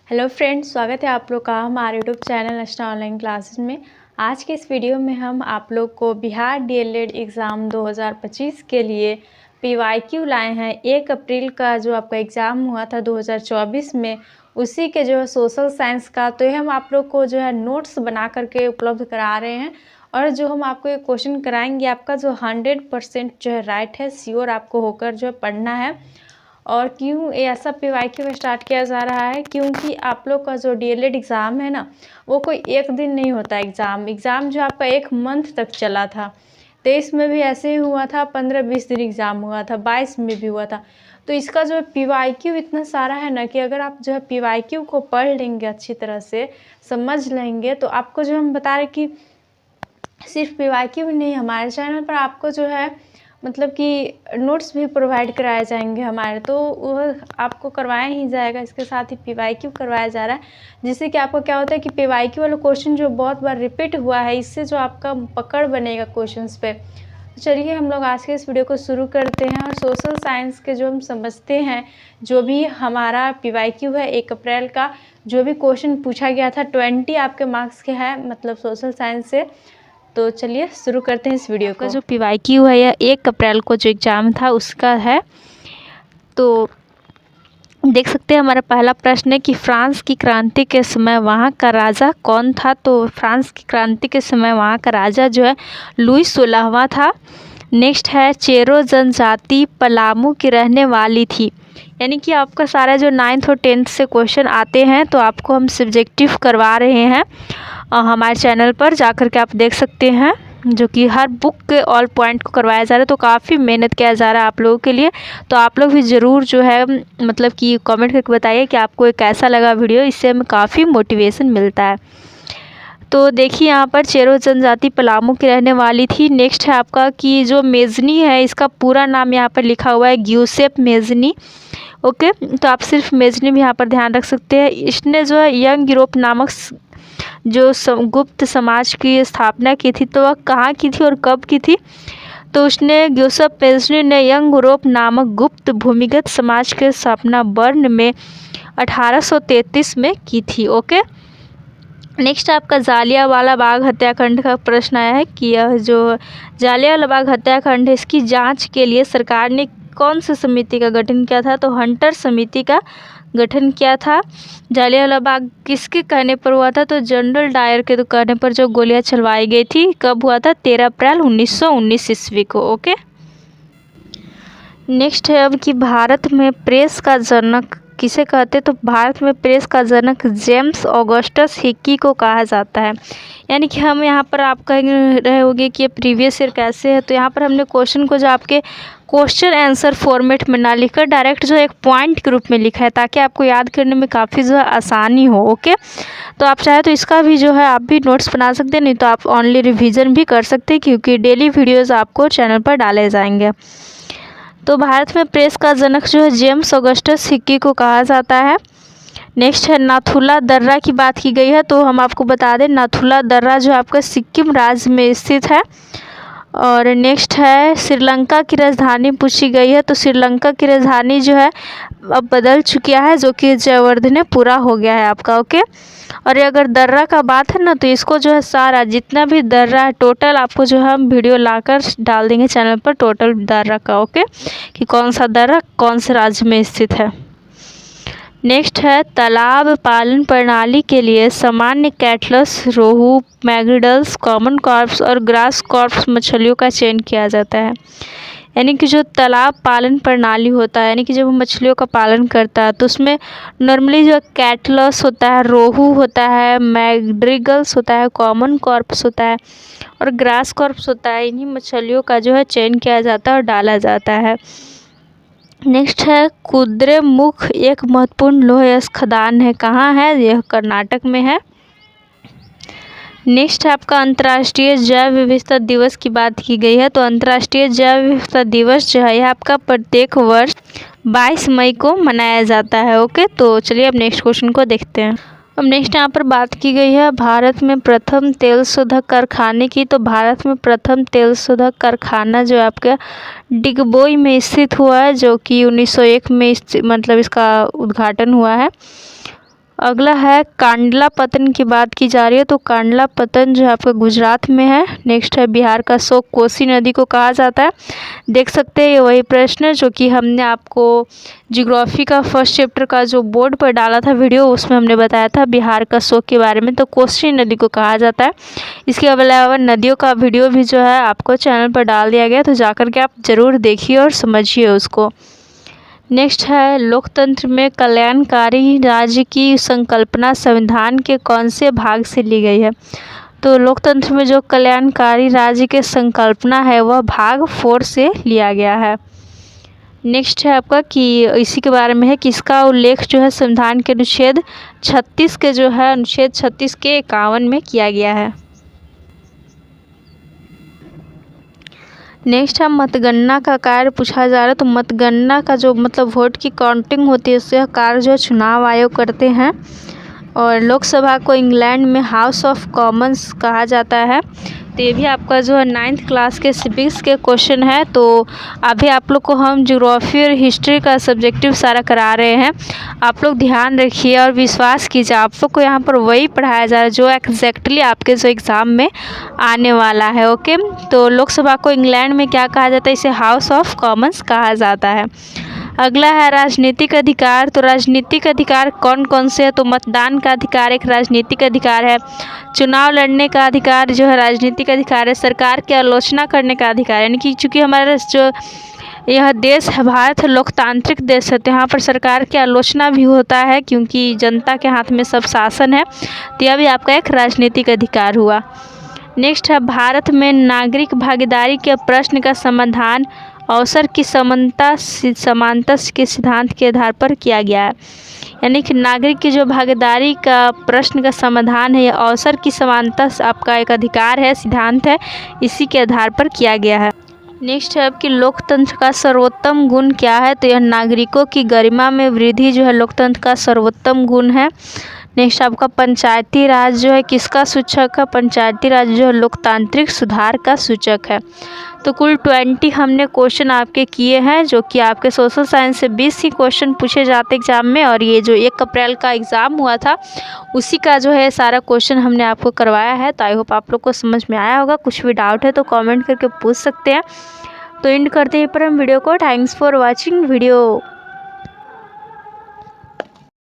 Hello friends, स्वागत है आप लोग का हमारे YouTube channel national online classes में। आज के इस वीडियो में हम आप लोग को बिहार डीएलएड एग्ज़ाम 2025 के लिए पीवाईक्यू लाए हैं। 1 अप्रैल का जो आपका एग्ज़ाम हुआ था 2024 में, उसी के जो है सोशल साइंस का, तो ये हम आप लोग को जो है नोट्स बना करके उपलब्ध करा रहे हैं। और जो हम आपको ये क्वेश्चन कराएंगे, आपका जो 100% जो है राइट है, श्योर आपको होकर जो है पढ़ना है। और क्यों ये ऐसा पीवाईक्यू में स्टार्ट किया जा रहा है, क्योंकि आप लोग का जो डीएलएड एग्ज़ाम है ना, वो कोई एक दिन नहीं होता। एग्ज़ाम जो आपका 1 मंथ तक चला था। 23 में भी ऐसे ही हुआ था, 15-20 दिन एग्ज़ाम हुआ था, 22 में भी हुआ था। तो इसका जो पीवाईक्यू इतना सारा है ना कि अगर आप जो है पीवाईक्यू को पढ़ लेंगे, अच्छी तरह से समझ लेंगे, तो आपको जो हम बता रहे कि सिर्फ पीवाईक्यू नहीं, हमारे चैनल पर आपको जो है मतलब कि नोट्स भी प्रोवाइड कराए जाएंगे हमारे, तो वह आपको करवाया ही जाएगा। इसके साथ ही पीवाईक्यू करवाया जा रहा है, जिससे कि आपको क्या होता है कि पीवाईक्यू वाला क्वेश्चन जो बहुत बार रिपीट हुआ है, इससे जो आपका पकड़ बनेगा क्वेश्चंस पे। तो चलिए हम लोग आज के इस वीडियो को शुरू करते हैं। और सोशल साइंस के जो हम समझते हैं, जो भी हमारा पीवाईक्यू है 1 अप्रैल का, जो भी क्वेश्चन पूछा गया था 20 आपके मार्क्स के हैं, मतलब सोशल साइंस से। तो चलिए शुरू करते हैं इस वीडियो को। जो पीवाईक्यू है यह 1 अप्रैल को जो एग्ज़ाम था उसका है। तो देख सकते हैं हमारा पहला प्रश्न है कि फ्रांस की क्रांति के समय वहाँ का राजा कौन था। तो फ्रांस की क्रांति के समय वहाँ का राजा जो है लुई 16वां था। नेक्स्ट है चेरो जनजाति पलामू की रहने वाली थी। यानी कि आपका सारा जो 9th और 10th से क्वेश्चन आते हैं, तो आपको हम सब्जेक्टिव करवा रहे हैं हमारे चैनल पर जाकर के आप देख सकते हैं, जो कि हर बुक के ऑल पॉइंट को करवाया जा रहा है। तो काफ़ी मेहनत किया जा रहा है आप लोगों के लिए। तो आप लोग भी ज़रूर जो है मतलब कि कमेंट करके बताइए कि आपको कैसा लगा वीडियो, इससे हमें काफ़ी मोटिवेशन मिलता है। तो देखिए यहाँ पर चेरो जनजाति पलामू की रहने वाली थी। नेक्स्ट है आपका कि जो मेजनी है, इसका पूरा नाम यहाँ पर लिखा हुआ है ग्यूसेप मेजनी। ओके, तो आप सिर्फ मेजनी भी यहाँ पर ध्यान रख सकते हैं। इसने जो है यंग यूरोप नामक जो गुप्त समाज की स्थापना की थी। तो वह कहाँ की थी और कब की थी? तो उसने ग्यूसेप मेजनी ने यंग यूरोप नामक गुप्त भूमिगत समाज के स्थापना बर्न में 1833 में की थी। ओके, नेक्स्ट आपका जालियांवाला बाग हत्याकांड का प्रश्न आया है कि यह जो जालियांवाला बाग हत्याकांड है, इसकी जांच के लिए सरकार ने कौन सी समिति का गठन किया था? तो हंटर समिति का गठन किया था। जालियांवाला बाग किसके कहने पर हुआ था? तो जनरल डायर के कहने पर जो गोलियां चलवाई गई थी। कब हुआ था? 13 अप्रैल 1919 ईस्वी को। ओके, नेक्स्ट है अब कि भारत में प्रेस का जनक किसे कहते हैं? तो भारत में प्रेस का जनक जेम्स ऑगस्टस हिक्की को कहा जाता है। यानी कि हम यहाँ पर आप कह रहे होंगे कि ये प्रीवियस ईयर कैसे है। तो यहाँ पर हमने क्वेश्चन को जो आपके क्वेश्चन आंसर फॉर्मेट में ना लिखकर डायरेक्ट जो एक पॉइंट के रूप में लिखा है, ताकि आपको याद करने में काफ़ी जो है आसानी हो। ओके, तो आप चाहे तो इसका भी जो है आप भी नोट्स बना सकते हैं, नहीं तो आप ओनली रिविज़न भी कर सकते हैं, क्योंकि डेली वीडियोज़ आपको चैनल पर डाले जाएंगे। तो भारत में प्रेस का जनक जो है जेम्स ऑगस्टस हिक्की को कहा जाता है। नेक्स्ट है नाथुला दर्रा की बात की गई है। तो हम आपको बता दें, नाथुला दर्रा जो आपका सिक्किम राज्य में स्थित है। और नेक्स्ट है श्रीलंका की राजधानी पूछी गई है। तो श्रीलंका की राजधानी जो है अब बदल चुकी है, जो कि जयवर्धने पूरा हो गया है आपका। ओके, और अगर दर्रा का बात है ना, तो इसको जो है सारा जितना भी दर्रा है टोटल आपको जो है हम वीडियो लाकर डाल देंगे चैनल पर, टोटल दर्रा का। ओके, कि कौन सा दर्रा कौन से राज्य में स्थित है। नेक्स्ट है तालाब पालन प्रणाली के लिए सामान्य कैटलस, रोहू, मैग्रिडल्स, कॉमन कॉर्प्स और ग्रास कॉर्प्स मछलियों का चयन किया जाता है। यानी कि जो तालाब पालन प्रणाली होता है, यानी कि जब मछलियों का पालन करता है, तो उसमें नॉर्मली जो कैटलस होता है, रोहू होता है, मैग्रिगल्स होता है, कॉमन कॉर्प्स होता है और ग्रास कॉर्प्स होता है। इन्हीं मछलियों का जो है चयन किया जाता है और डाला जाता है। नेक्स्ट है कुद्रेमुख एक महत्वपूर्ण लौह खदान है। कहाँ है? यह कर्नाटक में है। नेक्स्ट है आपका अंतर्राष्ट्रीय जैव विविधता दिवस की बात की गई है। तो अंतर्राष्ट्रीय जैव विविधता दिवस जो है यह आपका प्रत्येक वर्ष 22 मई को मनाया जाता है। ओके, तो चलिए अब नेक्स्ट क्वेश्चन को देखते हैं। अब नेक्स्ट यहाँ पर बात की गई है भारत में प्रथम तेल शोधक कारखाने की। तो भारत में प्रथम तेल शोधक कारखाना जो आपका डिगबोई में स्थित हुआ है, जो कि 1901 में मतलब इसका उद्घाटन हुआ है। अगला है कांडला पतन की बात की जा रही है, तो कांडला पतन जो है आपका गुजरात में है। नेक्स्ट है बिहार का शोक कोसी नदी को कहा जाता है। देख सकते हैं ये वही प्रश्न है जो कि हमने आपको ज्योग्राफी का फर्स्ट चैप्टर का जो बोर्ड पर डाला था वीडियो, उसमें हमने बताया था बिहार का शोक के बारे में, तो कोसी नदी को कहा जाता है। इसके अलावा नदियों का वीडियो भी जो है आपको चैनल पर डाल दिया गया, तो जाकर के आप ज़रूर देखिए और समझिए उसको। नेक्स्ट है लोकतंत्र में कल्याणकारी राज्य की संकल्पना संविधान के कौन से भाग से ली गई है? तो लोकतंत्र में जो कल्याणकारी राज्य की संकल्पना है वह भाग 4 से लिया गया है। नेक्स्ट है आपका कि इसी के बारे में है कि इसका उल्लेख जो है संविधान के अनुच्छेद 36 के जो है अनुच्छेद 36 के 51 में किया गया है। नेक्स्ट है मतगणना का कार्य पूछा जा रहा है, तो मतगणना का जो मतलब वोट की काउंटिंग होती है उसका कार्य जो चुनाव आयोग करते हैं। और लोकसभा को इंग्लैंड में हाउस ऑफ कॉमन्स कहा जाता है। तो ये भी आपका जो है 9th क्लास के सिविक्स के क्वेश्चन है। तो अभी आप लोग को हम ज्योग्राफी और हिस्ट्री का सब्जेक्टिव सारा करा रहे हैं, आप लोग ध्यान रखिए और विश्वास कीजिए, आप लोग को यहाँ पर वही पढ़ाया जा रहा है जो एग्जैक्टली आपके जो एग्ज़ाम में आने वाला है। ओके, तो लोकसभा को इंग्लैंड में क्या कहा जाता है? इसे हाउस ऑफ कॉमन्स कहा जाता है। अगला है राजनीतिक अधिकार, तो राजनीतिक अधिकार कौन कौन से है? तो मतदान का अधिकार एक राजनीतिक अधिकार है, चुनाव लड़ने का अधिकार जो है राजनीतिक अधिकार है, सरकार की आलोचना करने का अधिकार है, यानी कि चूँकि हमारा जो यह देश है भारत है लोकतांत्रिक देश है, तो यहाँ पर सरकार की आलोचना भी होता है क्योंकि जनता के हाथ में सब शासन है, तो यह भी आपका एक राजनीतिक अधिकार हुआ। नेक्स्ट है भारत में नागरिक भागीदारी के प्रश्न का समाधान अवसर की समानता के सिद्धांत के आधार पर किया गया है, यानी कि नागरिक की जो भागीदारी का प्रश्न का समाधान है, यह अवसर की समानता आपका एक अधिकार है, सिद्धांत है, इसी के आधार पर किया गया है। नेक्स्ट है आपकी लोकतंत्र का सर्वोत्तम गुण क्या है? तो यह नागरिकों की गरिमा में वृद्धि जो है लोकतंत्र का सर्वोत्तम गुण है। नेक्स्ट आपका पंचायती राज जो है किसका सूचक है? पंचायती राज जो है लोकतांत्रिक सुधार का सूचक है। तो कुल 20 हमने क्वेश्चन आपके किए हैं जो कि आपके सोशल साइंस से 20 ही क्वेश्चन पूछे जाते एग्जाम में, और ये जो 1 अप्रैल का एग्ज़ाम हुआ था उसी का जो है सारा क्वेश्चन हमने आपको करवाया है। तो आई होप आप लोग को समझ में आया होगा। कुछ भी डाउट है तो कमेंट करके पूछ सकते हैं। तो एंड करते हैं पर हम वीडियो को। Thanks for watching video.